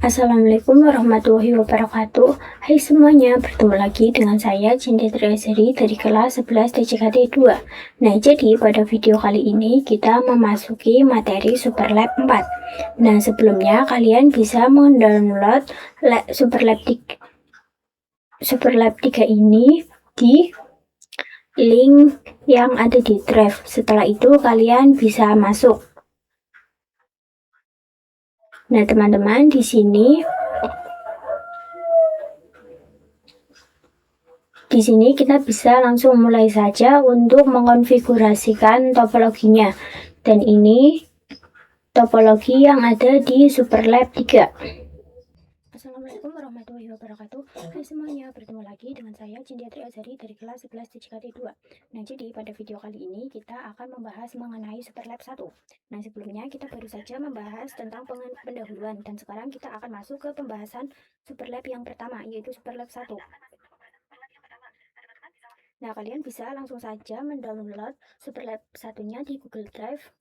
Assalamualaikum warahmatullahi wabarakatuh. Hai semuanya, bertemu lagi dengan saya Cindy Triasari dari kelas 11 TCKT 2. Nah, jadi pada video kali ini kita memasuki materi Superlab 4. Nah, sebelumnya kalian bisa mendownload Superlab 3 ini di link yang ada di drive. Setelah itu kalian bisa masuk. Nah, teman-teman, di sini kita bisa langsung mulai saja untuk mengkonfigurasikan topologinya. Dan ini topologi yang ada di Superlab 3. Assalamualaikum warahmatullahi wabarakatuh. Hai semuanya, bertemu lagi dengan saya Cindy Azari dari kelas 11 TCKT 2. Nah, jadi pada video kali ini kita akan membahas mengenai Superlab 1. Nah, sebelumnya kita baru saja membahas tentang pendahuluan, dan sekarang kita akan masuk ke pembahasan Superlab yang pertama, yaitu Superlab 1. Nah, kalian bisa langsung saja mendownload Superlab satunya di Google Drive.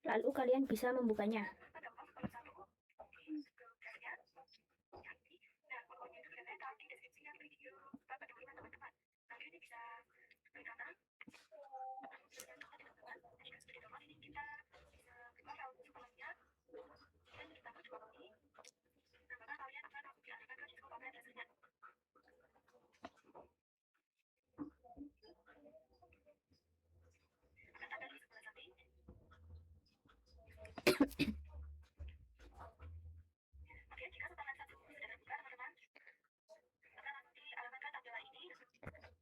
Lalu kalian bisa membukanya.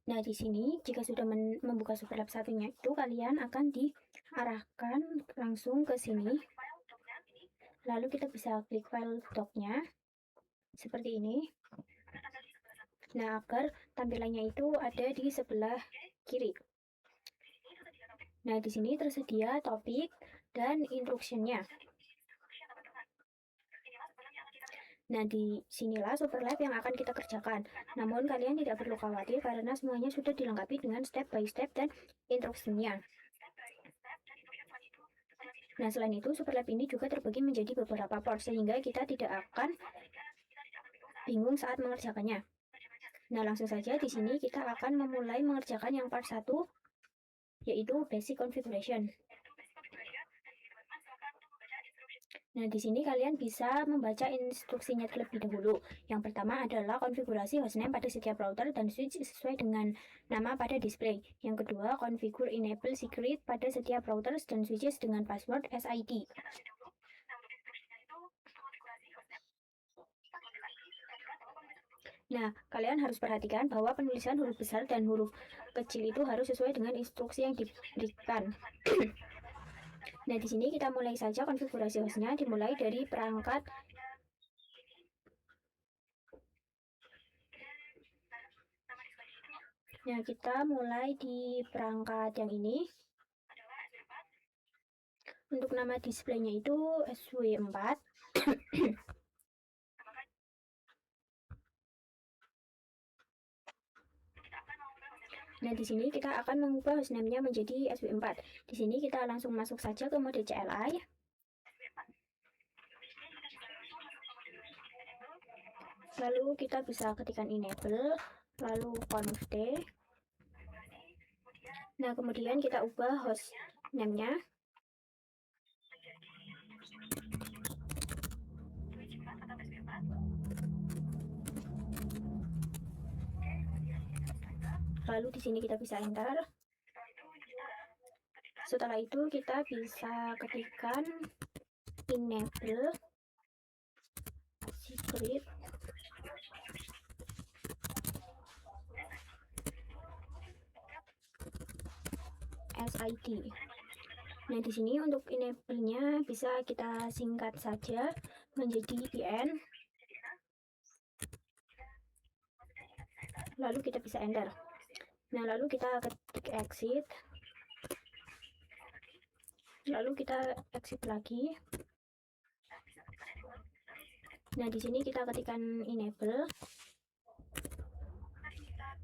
Nah, di sini jika sudah membuka Superlab satunya itu kalian akan diarahkan langsung ke sini. Lalu kita bisa klik file doc-nya seperti ini. Nah, agar tampilannya itu ada di sebelah kiri. Nah, di sini tersedia topik dan instruction-nya. Nah, di sinilah Superlab yang akan kita kerjakan. Namun, kalian tidak perlu khawatir karena semuanya sudah dilengkapi dengan step by step dan instruksinya. Nah, selain itu, Superlab ini juga terbagi menjadi beberapa part, sehingga kita tidak akan bingung saat mengerjakannya. Nah, langsung saja di sini kita akan memulai mengerjakan yang part 1, yaitu Basic Configuration. Nah, di sini kalian bisa membaca instruksinya terlebih dahulu. Yang pertama adalah konfigurasi hostname pada setiap router dan switch sesuai dengan nama pada display. Yang kedua, configure enable secret pada setiap routers dan switches dengan password SID. Nah, kalian harus perhatikan bahwa penulisan huruf besar dan huruf kecil itu harus sesuai dengan instruksi yang diberikan. Nah, di sini kita mulai saja konfigurasi hostnya, dimulai dari perangkat. Nah, kita mulai di perangkat yang ini. Untuk nama displaynya itu SW4. Nah, di sini kita akan mengubah hostname-nya menjadi SW4. Di sini kita langsung masuk saja ke mode CLI. Lalu kita bisa ketikkan enable, lalu conft. Nah, kemudian kita ubah hostname-nya. Lalu di sini kita bisa enter. Setelah itu kita bisa ketikkan enable secret SID. Nah, di sini untuk enable-nya bisa kita singkat saja menjadi PN. Lalu kita bisa enter. Nah, lalu kita ketik exit. Lalu kita exit lagi. Nah, di sini kita ketikkan enable.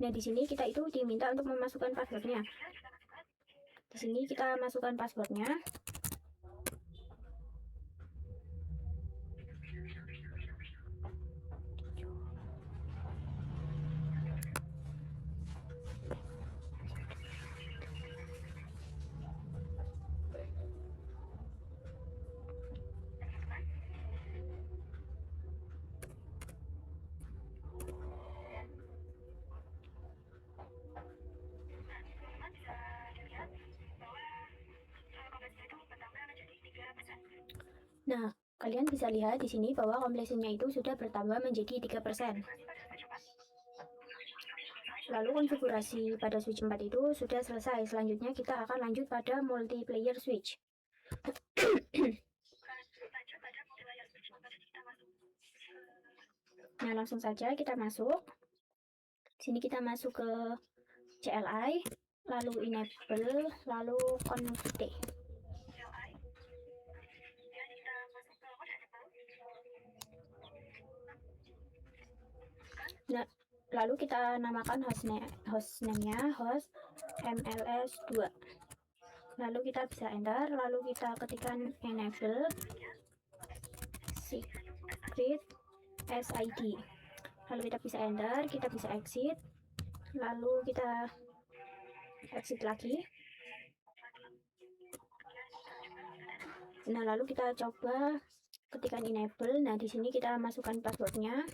Nah, di sini kita itu diminta untuk memasukkan passwordnya. Di sini kita masukkan passwordnya. Kalian bisa lihat di sini bahwa completionnya itu sudah bertambah menjadi 3%. Lalu konfigurasi pada switch 4 itu sudah selesai. Selanjutnya kita akan lanjut pada multiplayer switch. Nah, langsung saja kita masuk. Sini kita masuk ke CLI, lalu enable, lalu config. Nah, lalu kita namakan hostname-nya host MLS2. Lalu kita bisa enter, lalu kita ketikkan enable secret SID. Lalu kita bisa enter, kita bisa exit, lalu kita exit lagi. Nah, lalu kita coba ketikkan enable. Nah, di sini kita masukkan passwordnya.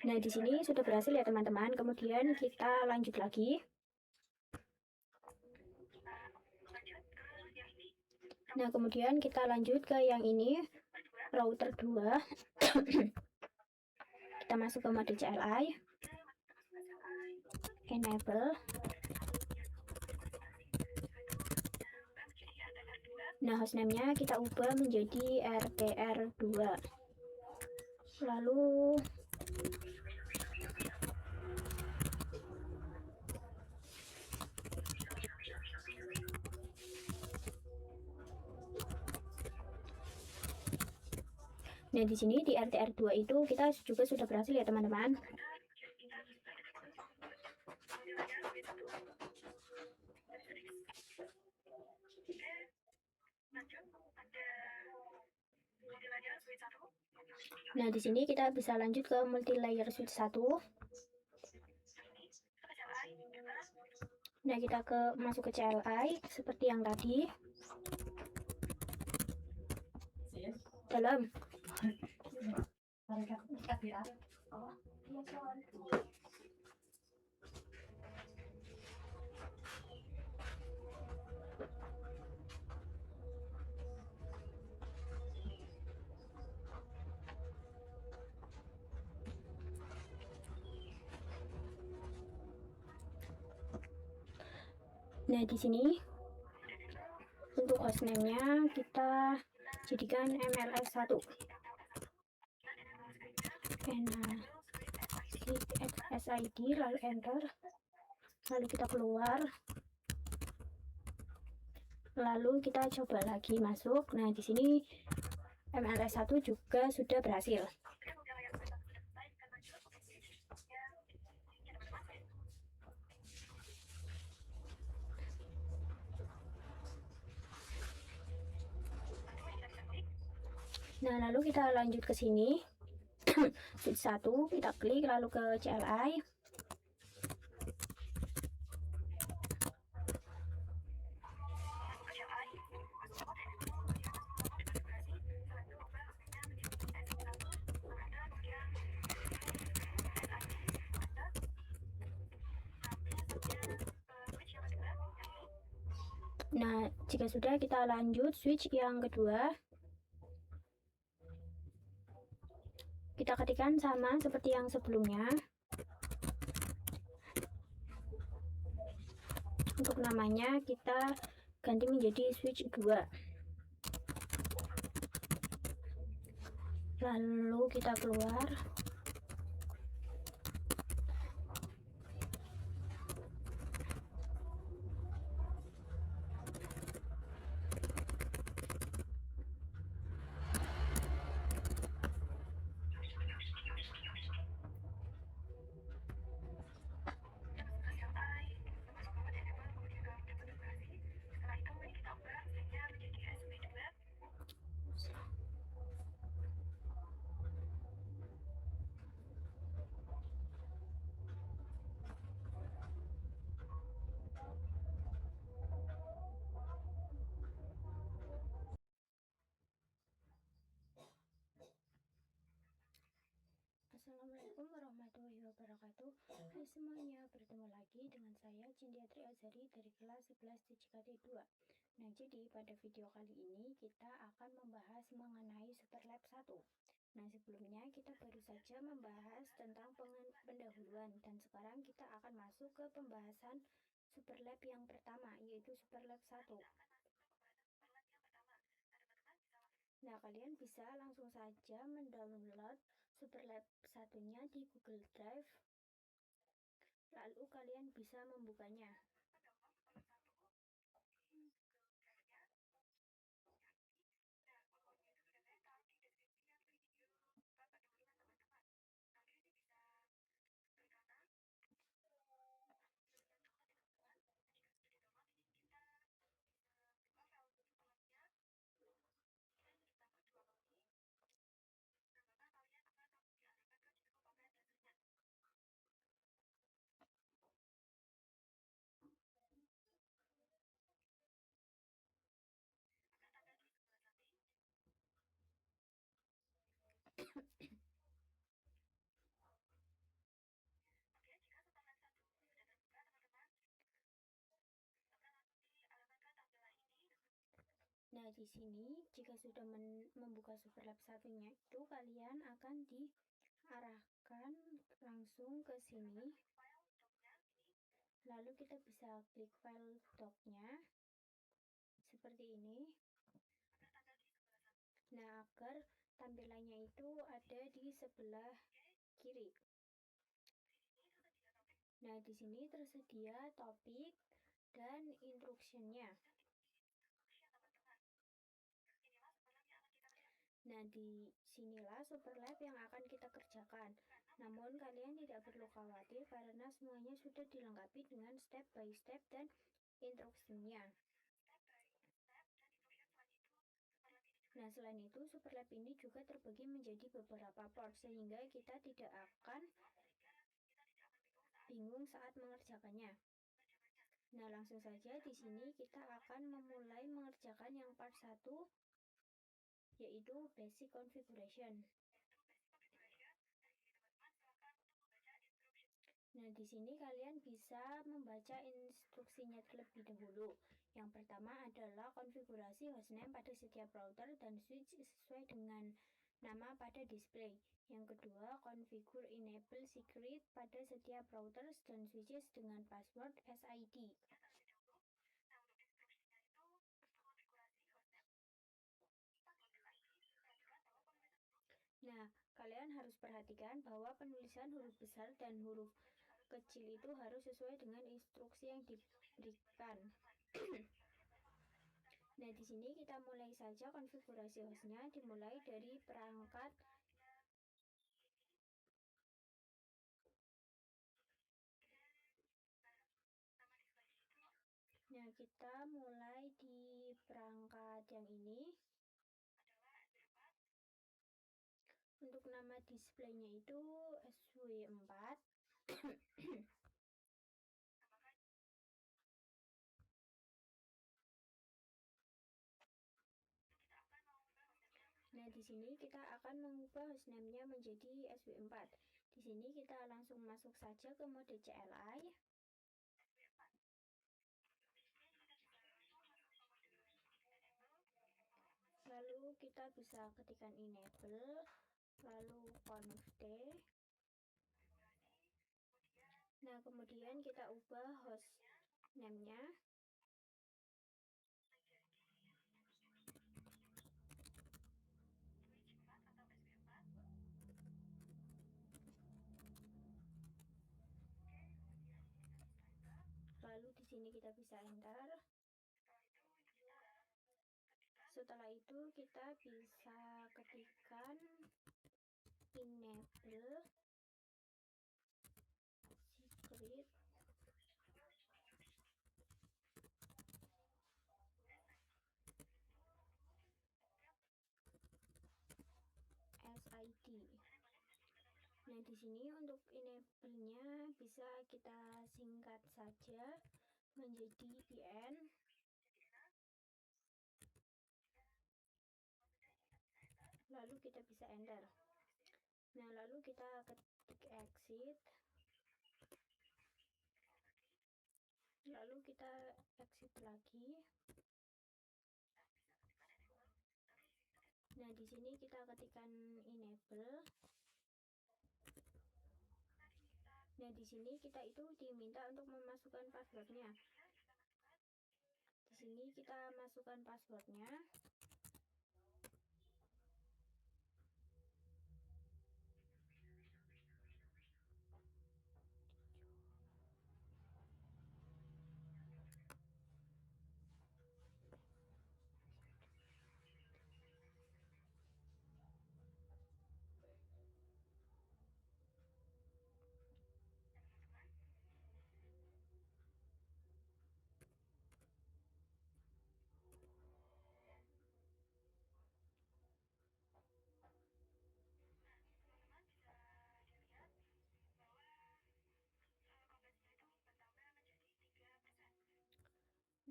Nah, di sini sudah berhasil ya teman-teman. Kemudian kita lanjut lagi. Nah, kemudian kita lanjut ke yang ini, router 2. Kita masuk ke mode CLI, enable. Nah, hostname-nya kita ubah menjadi RTR2. Lalu nah, di sini di RTR2 itu kita juga sudah berhasil ya teman-teman. Nah, di sini kita bisa lanjut ke multi-layer switch 1. Nah, kita masuk ke CLI seperti yang tadi. Dalam. Nah, di sini untuk hostname-nya kita jadikan MLS1. SID, lalu enter. Lalu kita keluar. Lalu kita coba lagi masuk. Nah, di sini MLS1 juga sudah berhasil. Nah, lalu kita lanjut ke sini. Switch 1, kita klik lalu ke CLI. Nah, jika sudah, kita lanjut switch yang kedua. Kita ketikkan sama seperti yang sebelumnya. Untuk namanya kita ganti menjadi switch 2. Lalu kita keluar. Assalamualaikum warahmatullahi wabarakatuh. Hai semuanya, bertemu lagi dengan saya Cindiatri Azari dari kelas 11 TJKT 2. Nah, jadi pada video kali ini kita akan membahas mengenai Superlab 1. Nah, sebelumnya kita baru saja membahas tentang pendahuluan dan sekarang kita akan masuk ke pembahasan Superlab yang pertama, yaitu Superlab 1. Nah, kalian bisa langsung saja mendownload Superlab satunya di Google Drive. Lalu kalian bisa membukanya. Nah, di sini jika sudah membuka Superlab satunya itu kalian akan diarahkan langsung ke sini. Lalu kita bisa klik file doc-nya seperti ini. Nah, agar tampilannya itu ada di sebelah kiri. Nah, di sini tersedia topik dan instruction-nya. Nah, di sinilah Superlab yang akan kita kerjakan. Namun, kalian tidak perlu khawatir karena semuanya sudah dilengkapi dengan step by step dan instruksinya. Nah, selain itu, Superlab ini juga terbagi menjadi beberapa part, sehingga kita tidak akan bingung saat mengerjakannya. Nah, langsung saja di sini kita akan memulai mengerjakan yang part 1, yaitu basic configuration. Nah, di sini kalian bisa membaca instruksinya terlebih dahulu. Yang pertama adalah konfigurasi hostname pada setiap router dan switch sesuai dengan nama pada display. Yang kedua, configure enable secret pada setiap routers dan switches dengan password SID. Nah, kalian harus perhatikan bahwa penulisan huruf besar dan huruf kecil itu harus sesuai dengan instruksi yang diberikan. Nah, di sini kita mulai saja konfigurasi hostnya, dimulai dari perangkat. Nah, kita mulai di perangkat yang ini. Untuk nama displaynya itu SW4. Nah, di sini kita akan mengubah hostname-nya menjadi SW4. Di sini kita langsung masuk saja ke mode CLI. Lalu kita bisa ketikkan enable, lalu conft. Nah, kemudian kita ubah host name-nya. Lalu di sini kita bisa enter. Setelah itu kita bisa ketikkan enable secret SID. Nah, di sini untuk enable-nya bisa kita singkat saja menjadi PN. Lalu kita bisa enter. Nah, lalu kita ketik exit, lalu kita exit lagi. Nah, di sini kita ketikkan enable. Nah, di sini kita itu diminta untuk memasukkan passwordnya. Di sini kita masukkan passwordnya.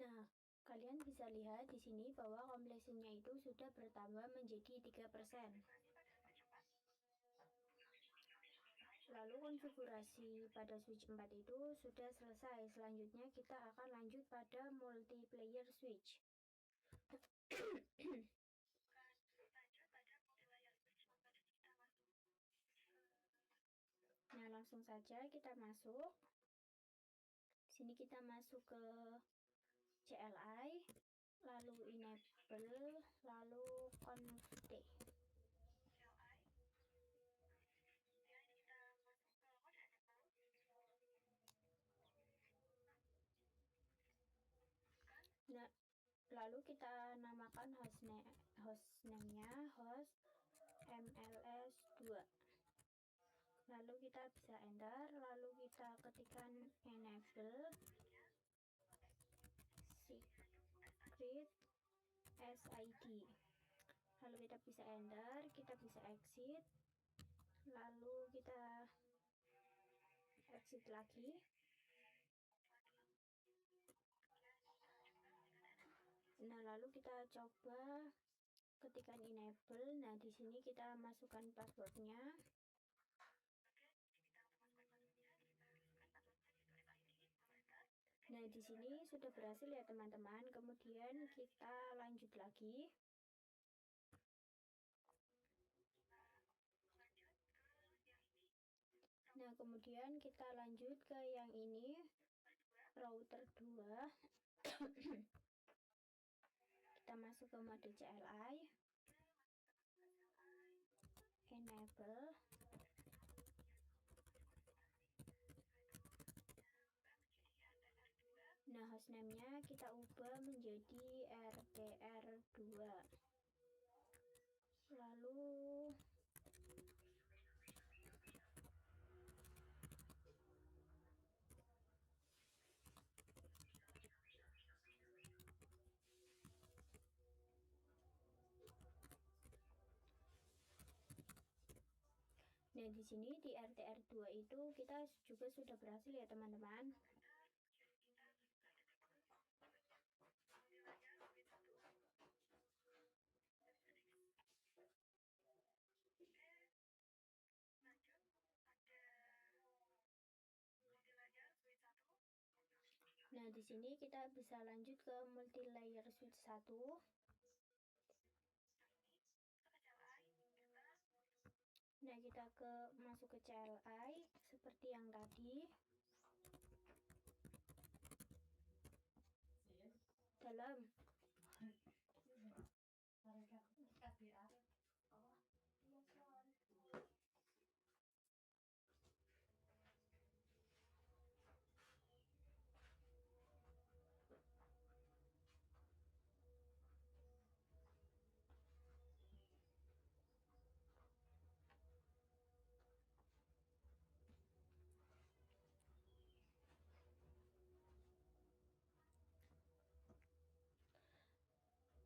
Nah, kalian bisa lihat di sini bahwa completionnya itu sudah bertambah menjadi 3%. Lalu konfigurasi pada switch 4 itu sudah selesai. Selanjutnya kita akan lanjut pada multiplayer switch. Nah, langsung saja kita masuk. Di sini kita masuk ke CLI, lalu enable, lalu config. Nah, lalu kita namakan hostname-nya host MLS2. Lalu kita bisa enter, lalu kita ketikkan enable secret SID. Lalu kita bisa enter, kita bisa exit, lalu kita exit lagi. Nah, lalu kita coba ketikkan enable. Nah, di sini kita masukkan passwordnya. Nah, di sini sudah berhasil ya teman-teman. Kemudian kita lanjut lagi. Nah, kemudian kita lanjut ke yang ini, router 2. Kita masuk ke mode CLI, enable, nah hostname-nya kita ubah menjadi RTR2, lalu nah di sini di RTR2 itu kita juga sudah berhasil ya teman-teman. Nah, di sini kita bisa lanjut ke multi-layer switch 1. Nah, kita masuk ke CLI seperti yang tadi. Dalam.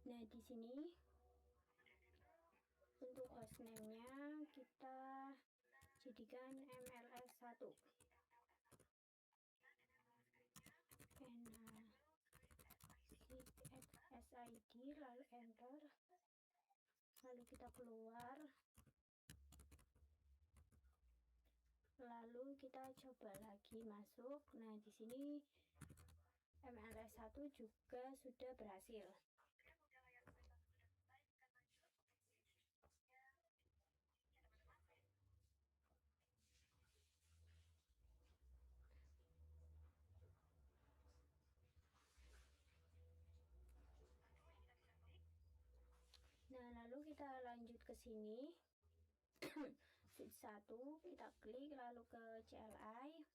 Nah, di sini untuk hostname-nya kita jadikan MLS1. SID, lalu enter, lalu kita keluar. Lalu kita coba lagi masuk. Nah, di sini MLS1 juga sudah berhasil. Nah, lalu kita lanjut ke sini. Switch 1 kita klik, lalu ke CLI.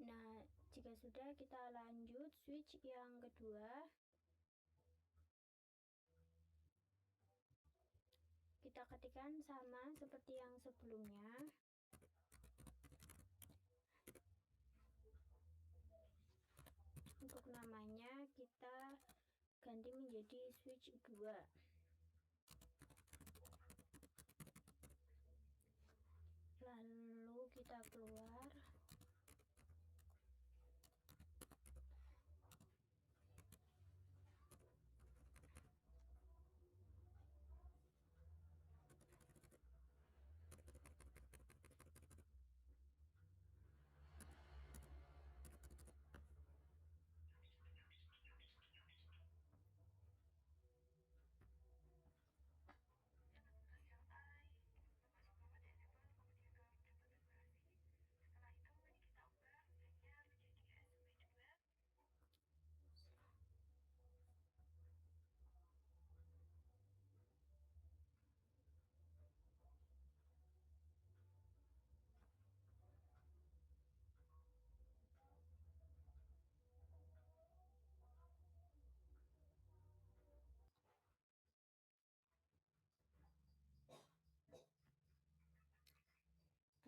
Nah, jika sudah, kita lanjut switch yang kedua. Kita ketikkan sama seperti yang sebelumnya. Untuk namanya kita ganti menjadi switch 2. Lalu kita keluar.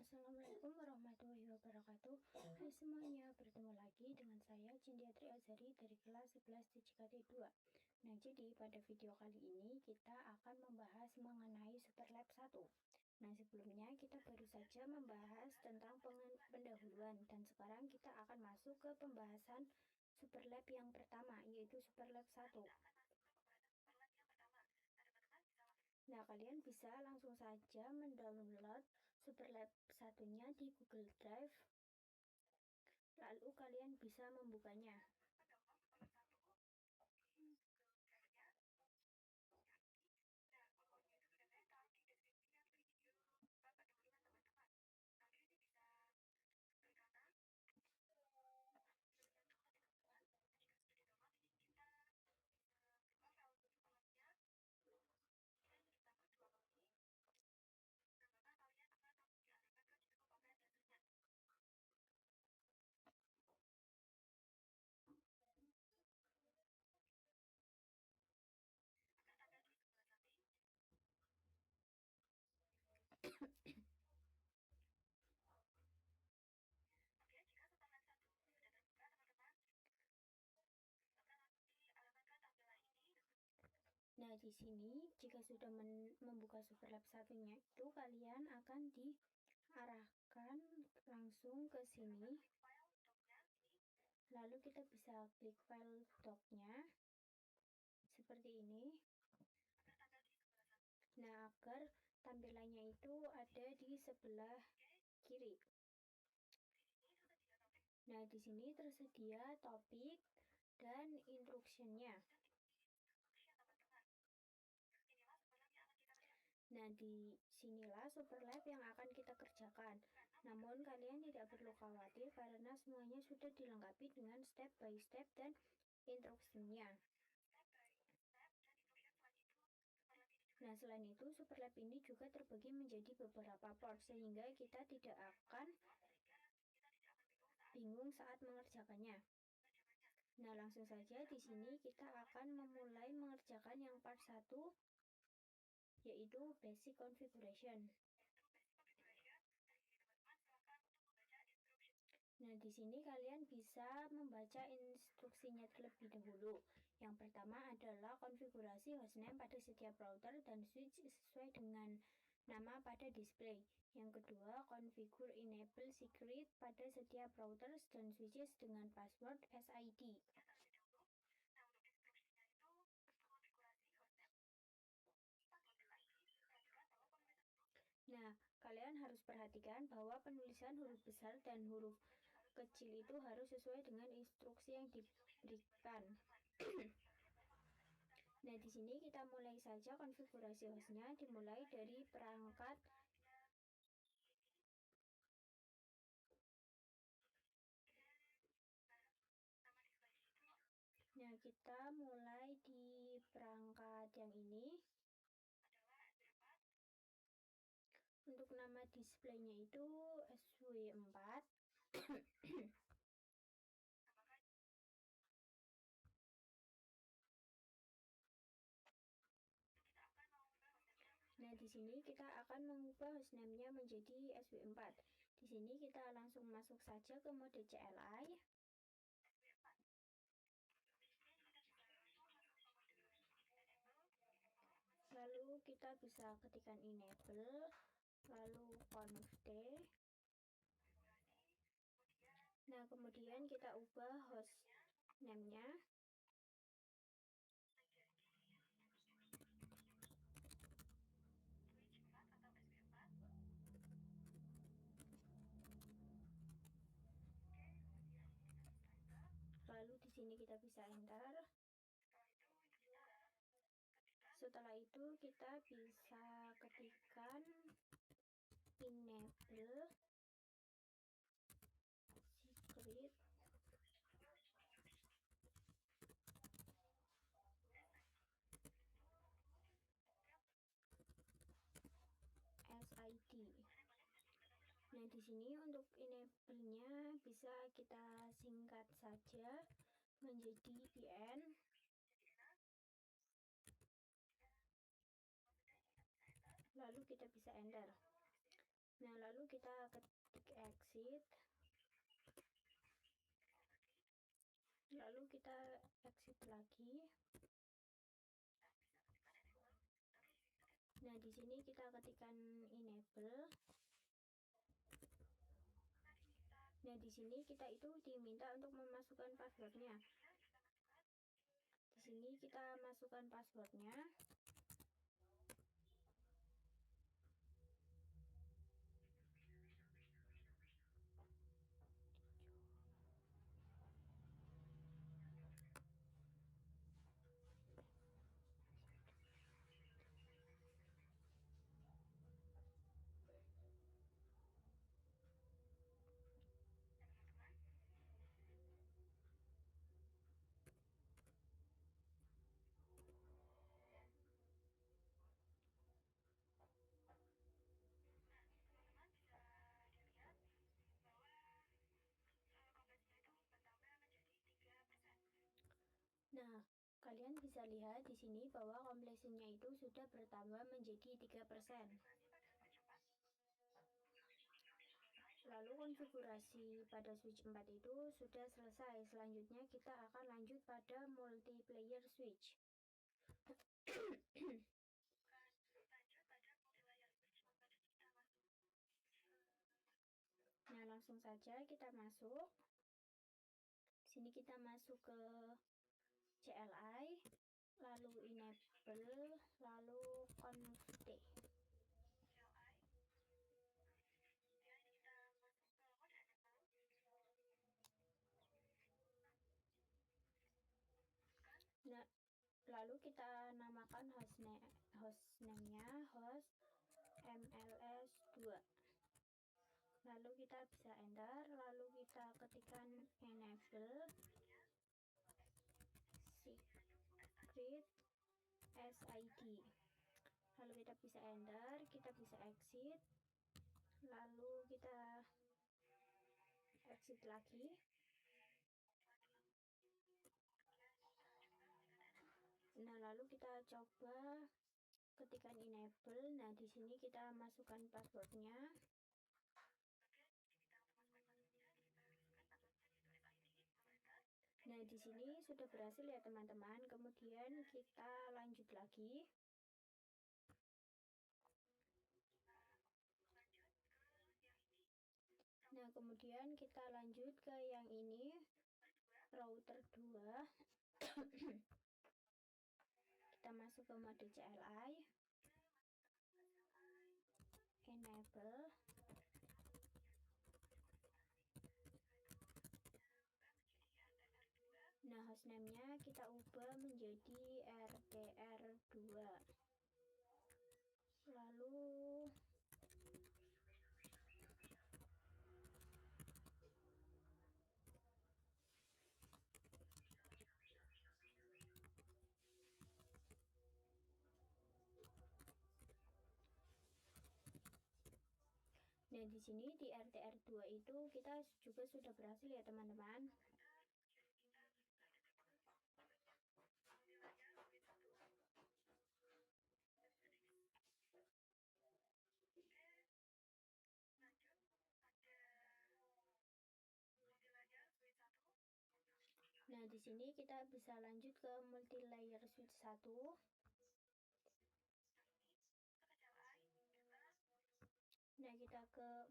Assalamualaikum warahmatullahi wabarakatuh. Hai semuanya, bertemu lagi dengan saya Cindiatri Azari dari kelas 11 DJKT 2. Nah, jadi pada video kali ini kita akan membahas mengenai Superlab 1. Nah, sebelumnya kita baru saja membahas tentang pendahuluan, dan sekarang kita akan masuk ke pembahasan Superlab yang pertama, yaitu Superlab 1. Nah, kalian bisa langsung saja mendownload Superlab 1-nya di Google Drive. Lalu kalian bisa membukanya. Nah, di sini jika sudah membuka Superlab 1-nya itu, kalian akan diarahkan langsung ke sini. Lalu kita bisa klik file doc-nya seperti ini. Nah, agar tampilannya itu ada di sebelah kiri. Nah, di sini tersedia topik dan instruction-nya. Nah, di sinilah Superlab yang akan kita kerjakan. Namun, kalian tidak perlu khawatir karena semuanya sudah dilengkapi dengan step by step dan instruksinya. Nah, selain itu, Superlab ini juga terbagi menjadi beberapa part, sehingga kita tidak akan bingung saat mengerjakannya. Nah, langsung saja di sini kita akan memulai mengerjakan yang part 1, yaitu basic configuration. Nah, di di sini kalian bisa membaca instruksinya terlebih dahulu. Yang pertama adalah konfigurasi hostname pada setiap router dan switch sesuai dengan nama pada display. Yang kedua, configure enable secret pada setiap routers dan switches dengan password SID. Nah, kalian harus perhatikan bahwa penulisan huruf besar dan huruf kecil itu harus sesuai dengan instruksi yang diberikan. Nah, di sini kita mulai saja konfigurasi hostnya, dimulai dari perangkat. Nah, kita mulai di perangkat yang ini. Untuk nama displaynya itu SW4. Nah, di sini kita akan mengubah hostname-nya menjadi SW4. Di sini kita langsung masuk saja ke mode CLI. Lalu kita bisa ketikkan enable, lalu conft. Nah, kemudian kita ubah host name-nya. Lalu di sini kita bisa enter. Setelah itu kita bisa ketikkan enable secret SID. Nah, di sini untuk enable-nya bisa kita singkat saja menjadi PN. Lalu kita bisa enter. Nah, lalu kita ketik exit. Lalu kita exit lagi. Nah, di sini kita ketikkan enable. Nah, di sini kita itu diminta untuk memasukkan passwordnya. Di sini kita masukkan passwordnya. Nah, kalian bisa lihat di sini bahwa completionnya itu sudah bertambah menjadi 3%. Lalu konfigurasi pada switch 4 itu sudah selesai. Selanjutnya kita akan lanjut pada multiplayer switch. Nah, langsung saja kita masuk. Di sini kita masuk ke CLI, lalu enable, lalu conft. Nah, lalu kita namakan hostname-nya host MLS2. Lalu kita bisa enter, lalu kita ketikkan enable secret SID. Lalu kita bisa enter, kita bisa exit. Lalu kita exit lagi. Nah, lalu kita coba ketikkan enable. Nah, di sini kita masukkan passwordnya. di sini sudah berhasil ya teman-teman. Kemudian kita lanjut lagi. Nah, kemudian kita lanjut ke yang ini, router 2. Kita masuk ke mode CLI, enable. Nah, hostname-nya kita ubah menjadi RTR2. Lalu nah, di sini di RTR2 itu kita juga sudah berhasil ya teman-teman. Nah, di sini kita bisa lanjut ke multi layer switch 1. Nah, kita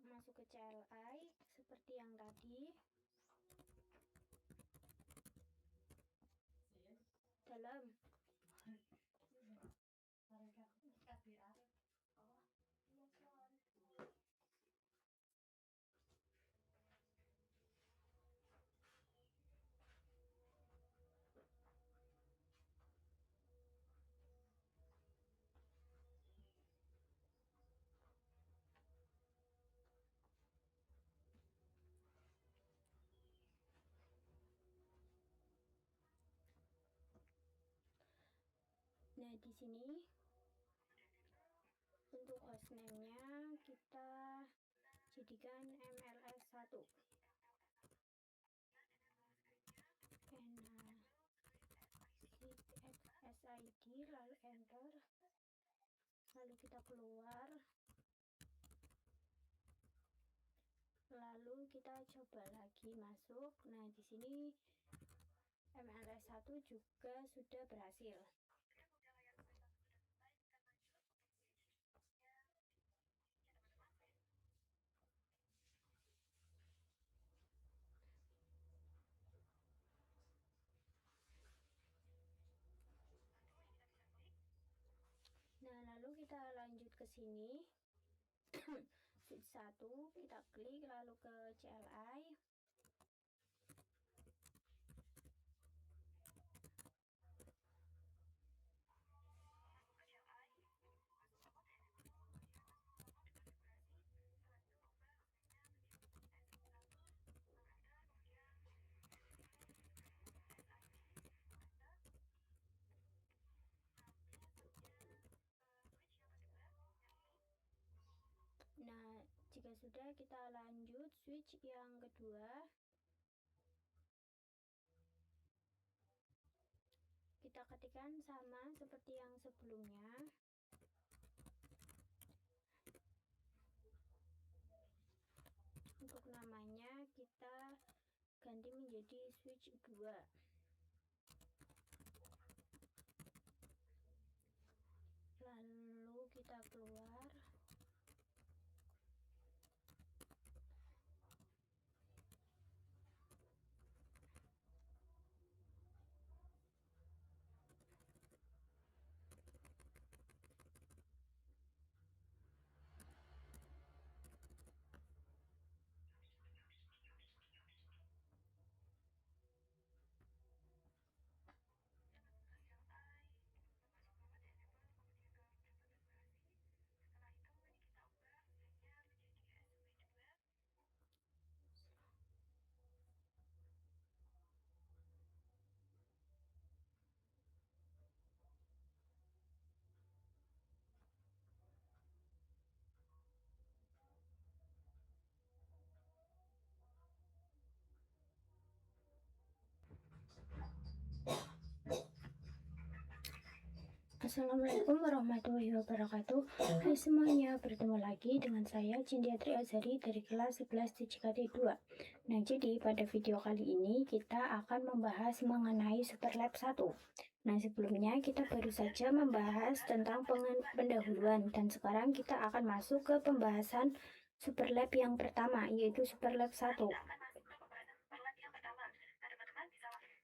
masuk ke CLI seperti yang tadi. Dalam. Nah, di sini untuk hostname-nya kita jadikan MLS1. SID, lalu enter. Lalu kita keluar. Lalu kita coba lagi masuk. Nah, di sini MLS1 juga sudah berhasil. Nah, lalu kita lanjut ke sini. Switch 1 kita klik, lalu ke CLI. Nah, jika sudah, kita lanjut switch yang kedua. Kita ketikkan sama seperti yang sebelumnya. Untuk namanya kita ganti menjadi switch 2. Lalu kita keluar. Assalamualaikum warahmatullahi wabarakatuh. Hai semuanya, bertemu lagi dengan saya Cindiatri Azhari dari kelas 11 DJKT 2. Nah, jadi pada video kali ini kita akan membahas mengenai Superlab 1. Nah, sebelumnya kita baru saja membahas tentang pendahuluan dan sekarang kita akan masuk ke pembahasan Superlab yang pertama, yaitu Superlab 1.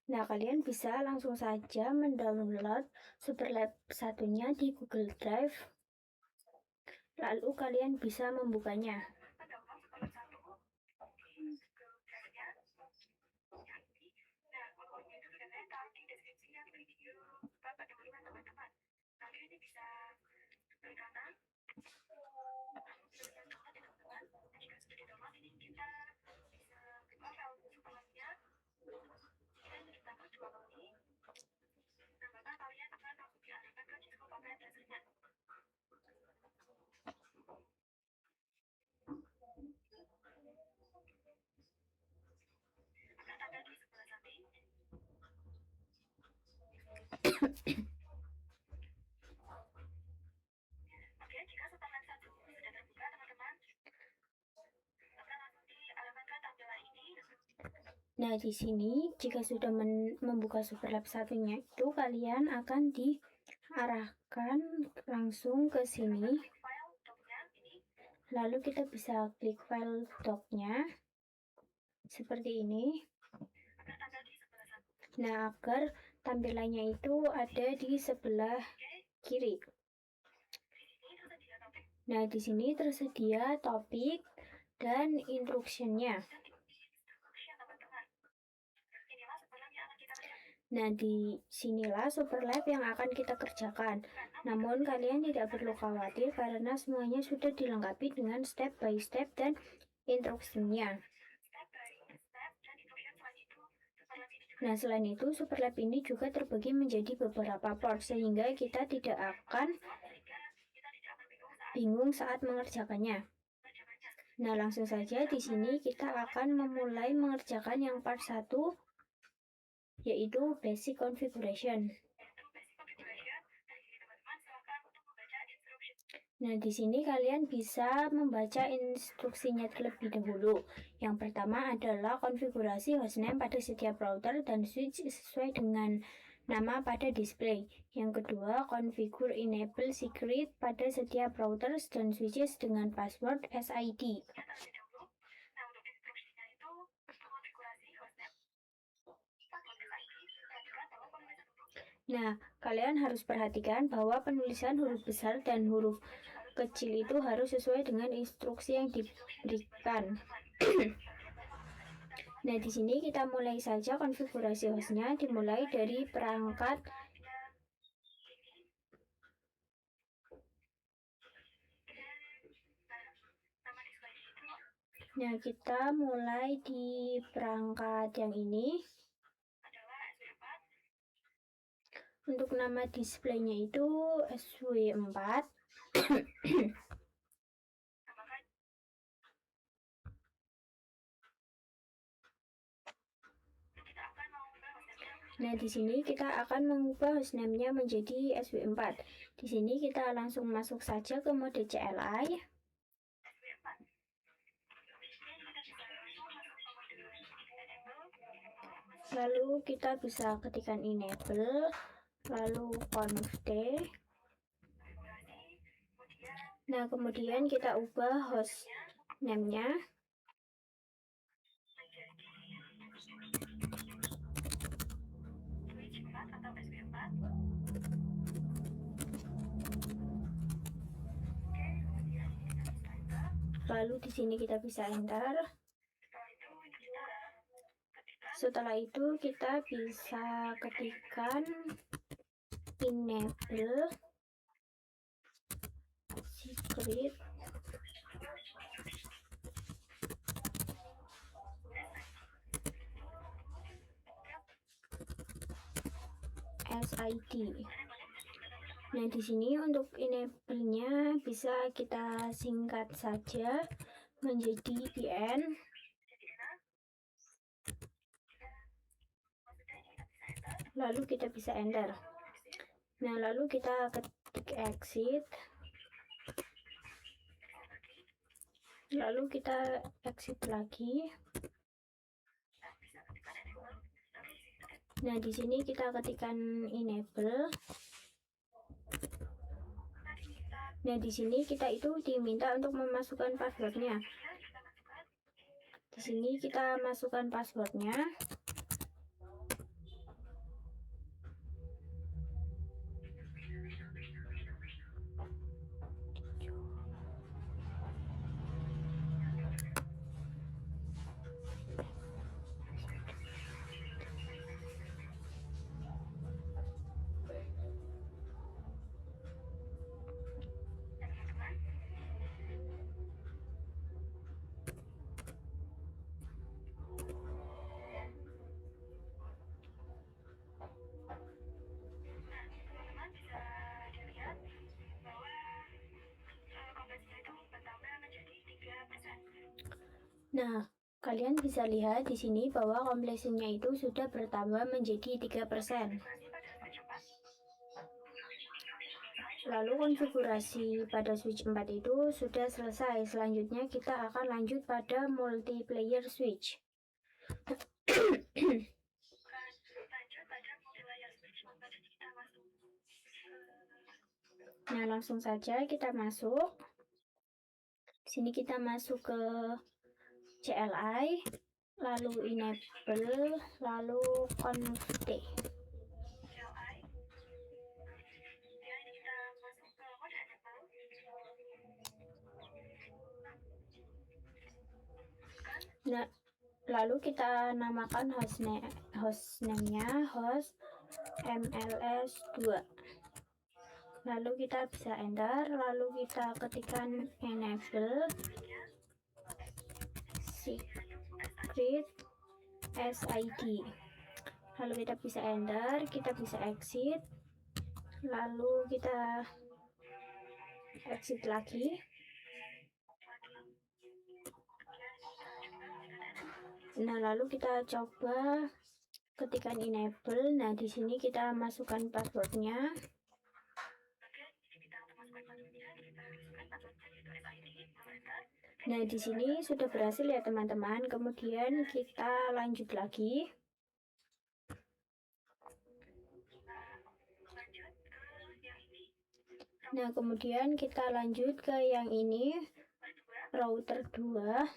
Nah, kalian bisa langsung saja mendownload Superlab satunya di Google Drive. Lalu kalian bisa membukanya. Nah, di sini jika sudah membuka Superlab satunya itu kalian akan diarahkan langsung ke sini. Lalu kita bisa klik file doc-nya seperti ini. Nah, agar tampilannya itu ada di sebelah kiri. Nah, di sini tersedia topik dan instruction-nya. Nah, di sinilah Superlab yang akan kita kerjakan. Namun, kalian tidak perlu khawatir karena semuanya sudah dilengkapi dengan step by step dan instruksinya. Nah, selain itu, Superlab ini juga terbagi menjadi beberapa part, sehingga kita tidak akan bingung saat mengerjakannya. Nah, langsung saja di sini kita akan memulai mengerjakan yang part 1, yaitu basic configuration. Nah, di sini kalian bisa membaca instruksinya terlebih dahulu. Yang pertama adalah konfigurasi hostname pada setiap router dan switch sesuai dengan nama pada display. Yang kedua, configure enable secret pada setiap routers dan switches dengan password SID. Nah, kalian harus perhatikan bahwa penulisan huruf besar dan huruf kecil itu harus sesuai dengan instruksi yang diberikan. Nah, di sini kita mulai saja konfigurasi hostnya, dimulai dari perangkat Nah, kita mulai di perangkat yang ini. Untuk nama displaynya itu SW4. Nah, di sini kita akan mengubah hostname-nya menjadi SW4. Di sini kita langsung masuk saja ke mode CLI. Lalu kita bisa ketikkan enable, lalu conft. Nah, kemudian kita ubah host name-nya lalu di sini kita bisa enter. Setelah itu kita bisa ketikkan enable secret SID. Nah, di sini untuk enable-nya bisa kita singkat saja menjadi PN. Lalu kita bisa enter. Nah, lalu kita ketik exit. Lalu kita exit lagi. Nah, di sini kita ketikkan enable. Nah, di sini kita itu diminta untuk memasukkan passwordnya. Di sini kita masukkan passwordnya. Nah, kalian bisa lihat di sini bahwa completionnya itu sudah bertambah menjadi 3%. Lalu konfigurasi pada switch 4 itu sudah selesai. Selanjutnya kita akan lanjut pada multiplayer switch. Nah, langsung saja kita masuk. Sini kita masuk ke CLI, lalu enable, lalu config. Nah, lalu kita namakan hostname-nya host MLS2. Lalu kita bisa enter, lalu kita ketikkan enable secret SID. Lalu kita bisa enter, kita bisa exit, lalu kita exit lagi. Nah, lalu kita coba ketikkan enable. Nah, di sini kita masukkan passwordnya. Nah, di sini sudah berhasil ya teman-teman. Kemudian kita lanjut lagi. Nah, kemudian kita lanjut ke yang ini, router 2.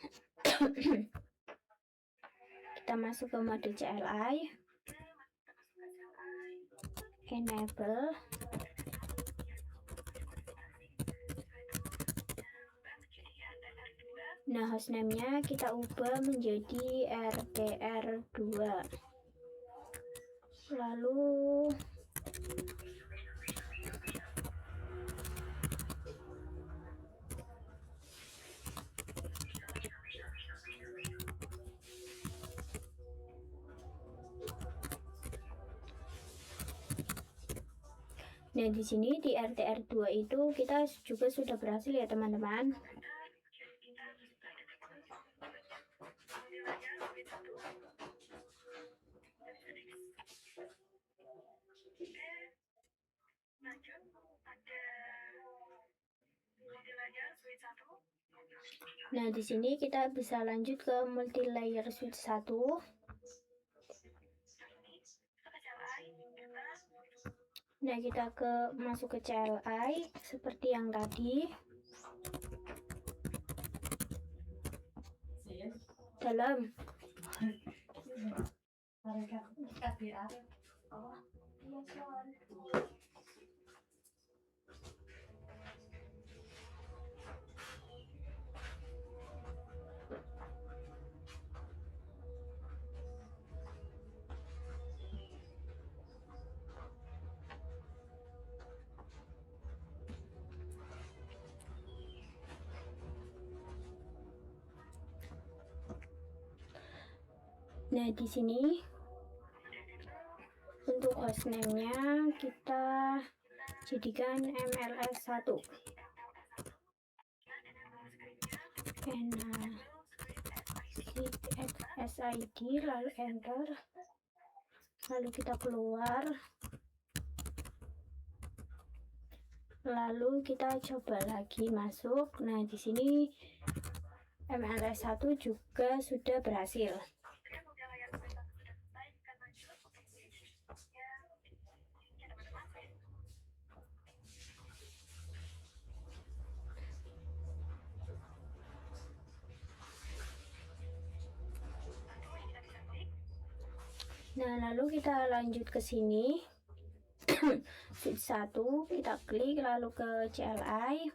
Kita masuk ke mode CLI, enable. Nah, hostname-nya kita ubah menjadi RTR2. Lalu nah, di sini di RTR2 itu kita juga sudah berhasil ya teman-teman. Nah, di sini kita bisa lanjut ke multilayer switch 1. Nah, kita masuk ke CLI seperti yang tadi. Dalam. Nah, di sini untuk hostname-nya kita jadikan MLS1. SID, lalu enter, lalu kita keluar. Lalu kita coba lagi masuk. Nah, di sini MLS1 juga sudah berhasil. Nah, lalu kita lanjut ke sini. Switch 1 kita klik, lalu ke CLI.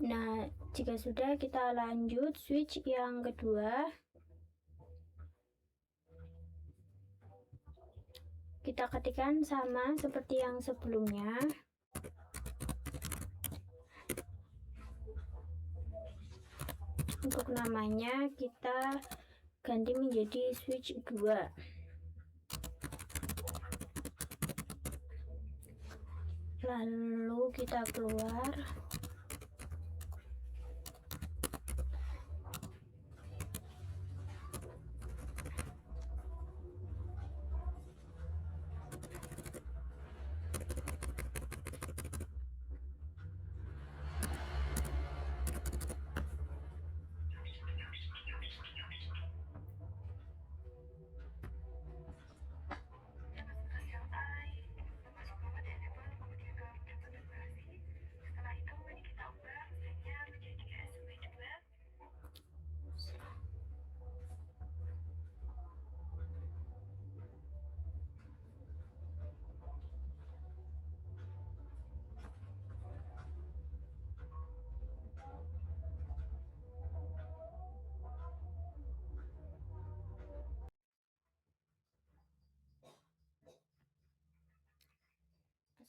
Nah, jika sudah, kita lanjut switch yang kedua. Kita ketikkan sama seperti yang sebelumnya. Untuk namanya kita ganti menjadi switch 2. Lalu kita keluar.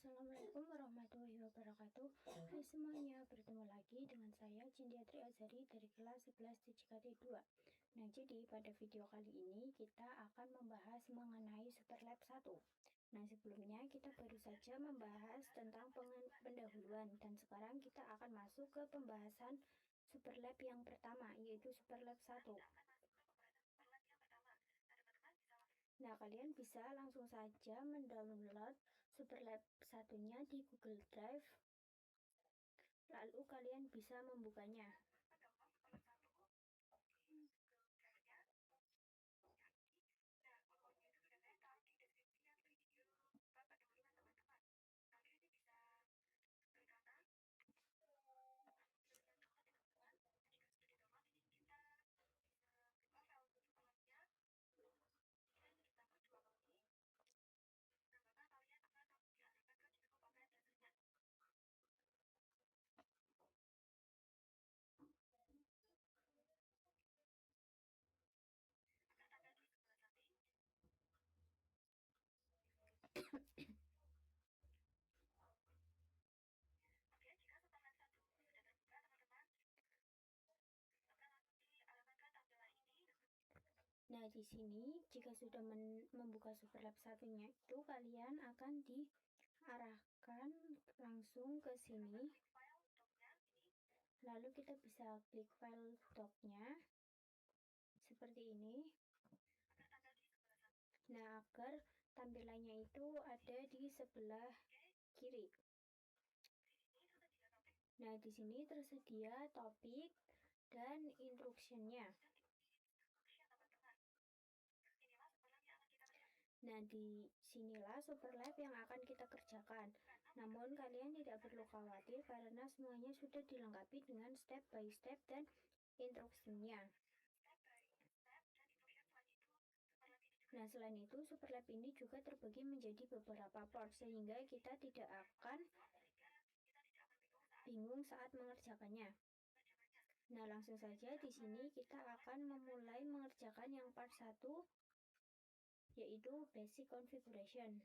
Assalamualaikum warahmatullahi wabarakatuh. Hai semuanya, bertemu lagi dengan saya Cindiatri Azari dari kelas 11 TJKT 2. Nah, jadi pada video kali ini kita akan membahas mengenai Superlab 1. Nah, sebelumnya kita baru saja membahas tentang pendahuluan, dan sekarang kita akan masuk ke pembahasan Superlab yang pertama, yaitu Superlab 1. Nah, kalian bisa langsung saja mendownload Superlab 1-nya di Google Drive. Lalu kalian bisa membukanya. Nah, di sini jika sudah membuka Superlab 1-nya itu kalian akan diarahkan langsung ke sini. Lalu kita bisa klik file doc-nya seperti ini. Nah, agar tampilannya itu ada di sebelah kiri. Nah, di sini tersedia topik dan instruction-nya. Nah, di sinilah Superlab yang akan kita kerjakan. Namun kalian tidak perlu khawatir karena semuanya sudah dilengkapi dengan step by step dan instruksinya. Nah, selain itu Superlab ini juga terbagi menjadi beberapa part sehingga kita tidak akan bingung saat mengerjakannya. Nah, langsung saja di sini kita akan memulai mengerjakan yang part 1, yaitu basic configuration.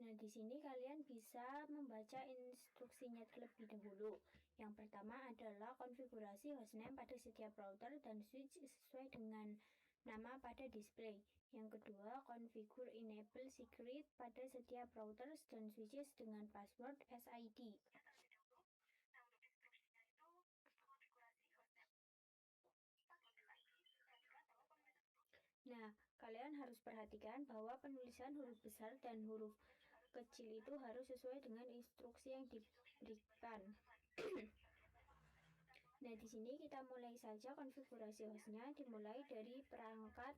Nah, Nah, di sini kalian bisa membaca instruksinya terlebih dahulu. Yang pertama adalah konfigurasi hostname pada setiap router dan switch sesuai dengan nama pada display. Yang kedua, configure enable secret pada setiap routers dan switches dengan password SID. Nah, kalian harus perhatikan bahwa penulisan huruf besar dan huruf kecil itu harus sesuai dengan instruksi yang diberikan. Nah, di sini kita mulai saja konfigurasi hostnya, dimulai dari perangkat.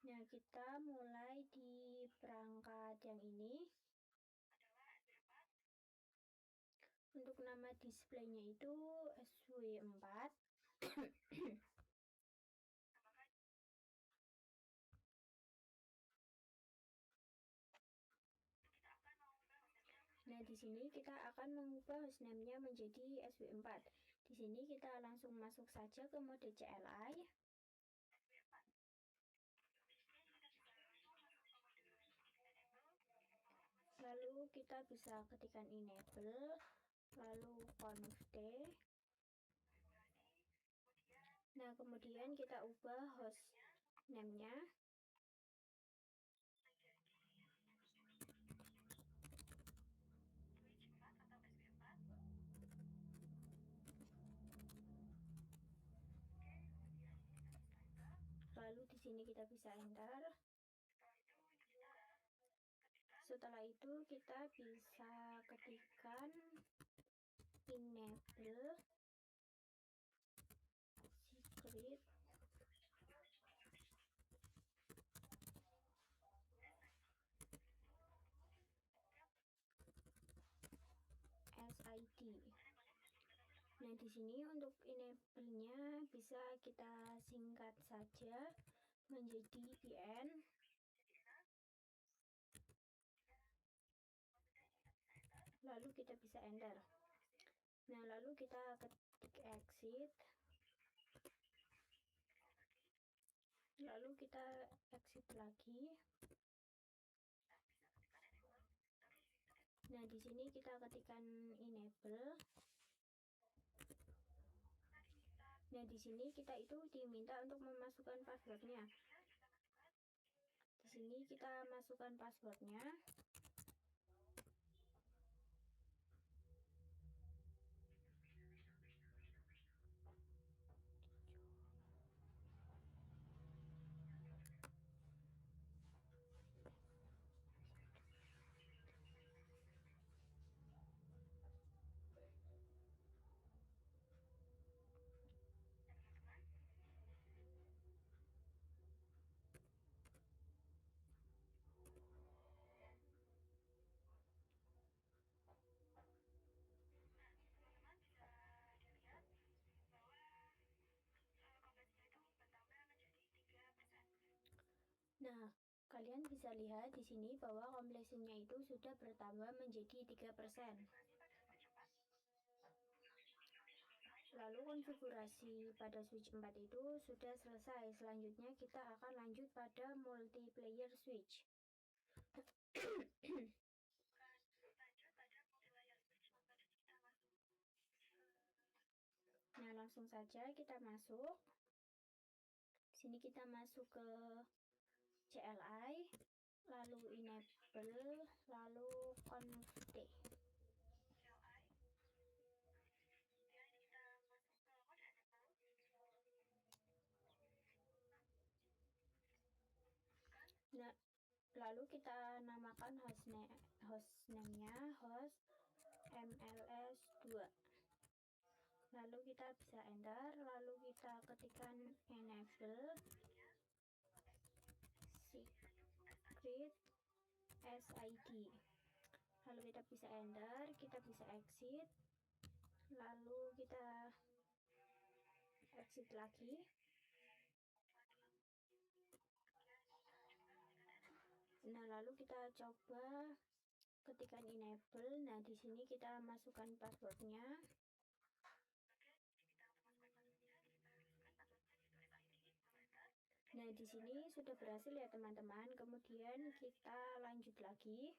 Nah, kita mulai di perangkat yang ini. Untuk nama displaynya itu SW4. Nah, di sini kita akan mengubah hostname-nya menjadi SW4. Di sini kita langsung masuk saja ke mode CLI. Lalu kita bisa ketikkan enable, lalu conft. Nah, kemudian kita ubah host name-nya. Lalu di sini kita bisa enter. Setelah itu kita bisa ketikkan enable secret SID. Nah, di sini untuk enable-nya bisa kita singkat saja menjadi VN. Lalu kita bisa enter. Nah, lalu kita ketik exit. Lalu kita exit lagi. Nah, di sini kita ketikkan enable. Nah, di sini kita itu diminta untuk memasukkan passwordnya. Di sini kita masukkan passwordnya. Nah, kalian bisa lihat di sini bahwa completionnya itu sudah bertambah menjadi 3%. Lalu konfigurasi pada switch 4 itu sudah selesai. Selanjutnya kita akan lanjut pada multiplayer switch. Nah, langsung saja kita masuk. Di sini kita masuk ke CLI, lalu enable, lalu conft. Nah, lalu kita namakan hostname-nya host MLS2. Lalu kita bisa enter, lalu kita ketikkan enable secret SID. Lalu kita bisa enter, kita bisa exit, lalu kita exit lagi. Nah, lalu kita coba ketikkan enable. Nah, di sini kita masukkan passwordnya. Nah, di sini sudah berhasil ya teman-teman. Kemudian kita lanjut lagi.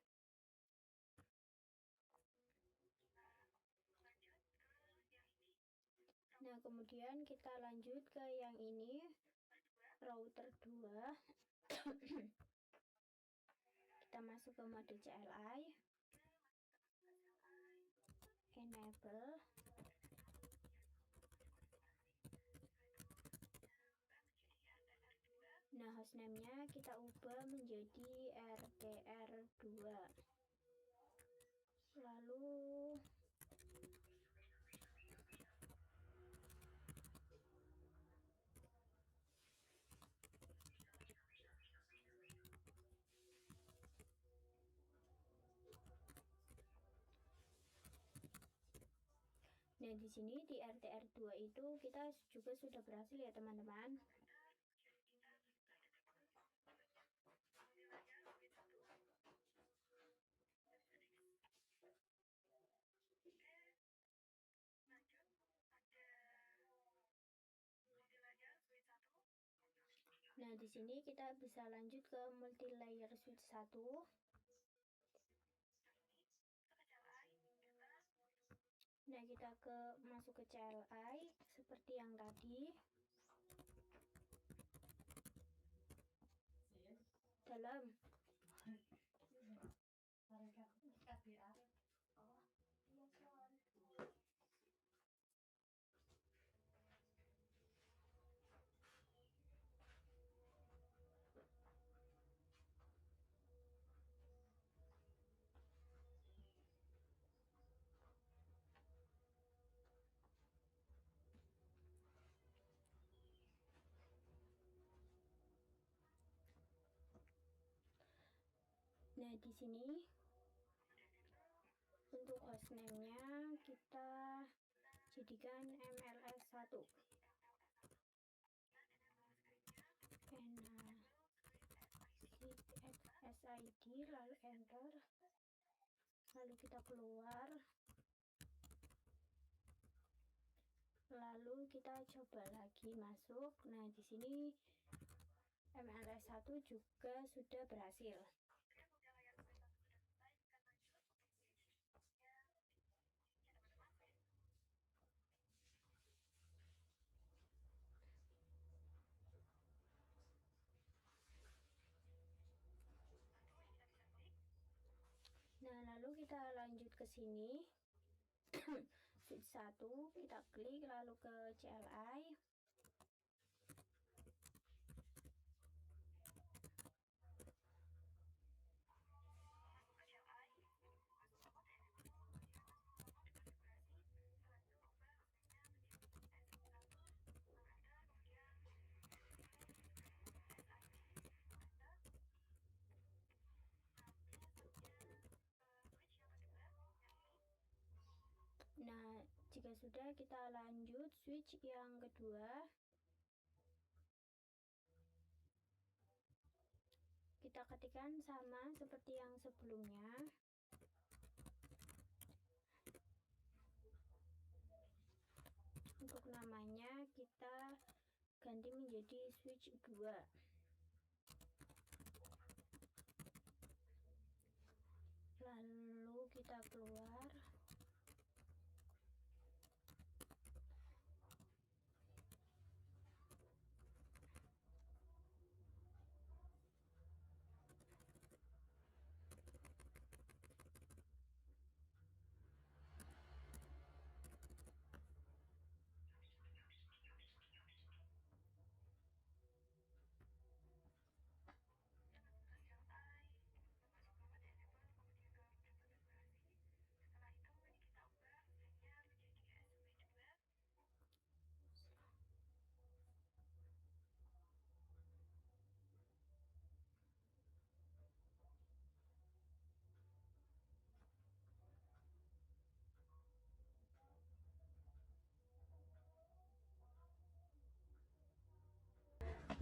Nah, kemudian kita lanjut ke yang ini, router 2. Kita masuk ke mode CLI, enable. Nah, hostname-nya kita ubah menjadi RTR2. Lalu nah, di sini di RTR2 itu kita juga sudah berhasil ya teman-teman. Nah, di sini kita bisa lanjut ke multi layer switch 1. Nah, kita masuk ke CLI seperti yang tadi. Dalam. Nah, di sini untuk hostname-nya kita jadikan MLS1. SID, lalu enter. Lalu kita keluar. Lalu kita coba lagi masuk. Nah, di sini MLS1 juga sudah berhasil. Nah, lalu kita lanjut ke sini. Switch 1 kita klik, lalu ke CLI. Nah, jika sudah, kita lanjut switch yang kedua. Kita ketikkan sama seperti yang sebelumnya. Untuk namanya kita ganti menjadi switch 2. Lalu kita keluar.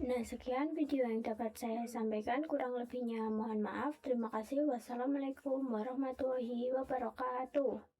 Nah, sekian video yang dapat saya sampaikan. Kurang lebihnya mohon maaf. Terima kasih. Wassalamualaikum warahmatullahi wabarakatuh.